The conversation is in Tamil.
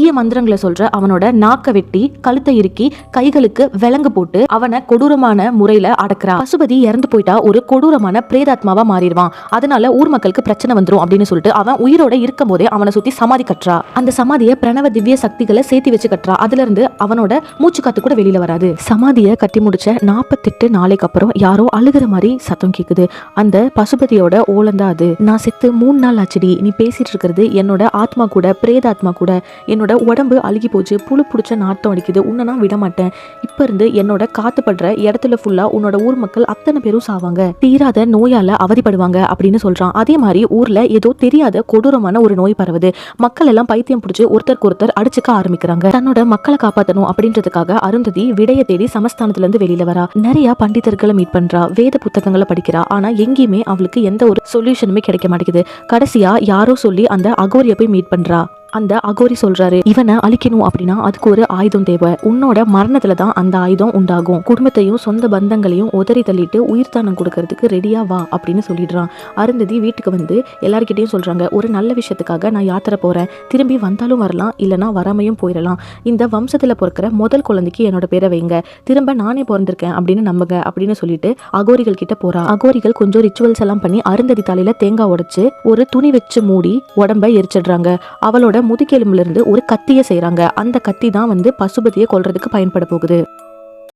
தீய மந்திரங்களை சொல்ற அவனோட நாக்க வெட்டி கழுத்தை இறுக்கி கைகளுக்கு விலங்கு போட்டு அவனை கொடூரமான முறையில அடக்குறா. பசுபதி இறந்து போயிட்டா ஒரு கொடூரமான பிரேதாத்மாவா மாறிடுவான். அதனால ஊர் மக்களுக்கு பிரச்சனை வந்துரும் அப்படின்னு சொல்லிட்டு அவன் உயிரோட இருக்கும் போதே அவனை சுத்தி சமாதி கட்டுறா. அந்த சமாதியை பிரணவ திவ்ய சக்திகளை சேர்த்து வச்சு கட்டுறா. அதுல இருந்து அவனோட மூச்சு காத்து கூட வெளியில வராது. சமாதியை கட்டி முடிச்ச 48 நாளைக்கு அப்புறம் யாரோ அழுகிற மாதிரி சத்தம் கேக்குது. அந்த பசுபதியோட ஓலந்தா அது. நான் செத்து 3 நாள் ஆச்சுடி, நீ பேசிட்டு இருக்கிறது என்னோட ஆத்மா கூட, பிரேதாத்மா கூட. என்னோட உடம்பு அழுகி போச்சு, புழு புடிச்ச நாட்டம் அடிக்குது, உன்னை நான் விட மாட்டேன். இப்ப இருந்து என்னோட காத்து படுற இடத்துல ஃபுல்லா உன்னோட ஊர் மக்கள் அத்தனை பேரும் சாவாங்க, தீராத நோயால அவதிப்படுவாங்க அப்படின்னு சொல்றான். அதே மாதிரி ஊர்ல ஏதோ தெரியாத கொடூரமான ஒரு நோய் பரவுது. மக்கள் எல்லாம் பைத்தியம் பிடிச்சு ஒருத்தருக்கு ஒருத்தர் அடிச்சுக்க ஆரம்பிக்கிறாங்க. தன்னோட மக்களை காப்பாற்றணும் அப்படின்றதுக்காக அருந்ததி விடைய தேடி சமஸ்தானத்துல இருந்து வெளியில வரா. நிறைய பண்டிதர்களை மீட் பண்றா, வேத புத்தகங்களை படிக்கிறா. ஆனா எங்கேயுமே அவளுக்கு எந்த ஒரு சொல்யூஷனுமே கிடைக்க மாட்டேங்குது. கடைசியா யாரோ சொல்லி அந்த அகோரிய போய் மீட் பண்றா. அந்த அகோரி சொல்றாரு, இவனை அழிக்கணும் அப்படின்னா அதுக்கு ஒரு ஆயுதம் தேவை. உன்னோட மரணத்துல தான் அந்த ஆயுதம் உண்டாகும். குடும்பத்தையும் சொந்த பந்தங்களையும் உதறி தள்ளிட்டு உயிர் தானம் கொடுக்கறதுக்கு ரெடியா வா அப்படின்னு சொல்லிடுறான். அருந்ததி வீட்டுக்கு வந்து எல்லார்கிட்டையும் சொல்றாங்க, ஒரு நல்ல விஷயத்துக்காக நான் யாத்திரை போறேன், திரும்பி வந்தாலும் வரலாம், இல்லைன்னா வராமையும் போயிடலாம். இந்த வம்சத்துல பிறக்கிற முதல் குழந்தைக்கு என்னோட பேரை வைங்க, திரும்ப நானே பிறந்திருக்கேன் அப்படின்னு நம்புங்க அப்படின்னு சொல்லிட்டு அகோரிகள் கிட்ட போறா. அகோரிகள் கொஞ்சம் ரிச்சுவல்ஸ் எல்லாம் பண்ணி அருந்ததி தலையில தேங்காய் உடைச்சு ஒரு துணி வச்சு மூடி உடம்ப எரிச்சிடுறாங்க. அவளோட முதுகெலும்புல இருந்து ஒரு கத்தியை செய்யறாங்க. அந்த கத்தி தான் வந்து பசுபதியை கொல்றதுக்கு பயன்பட போகுது.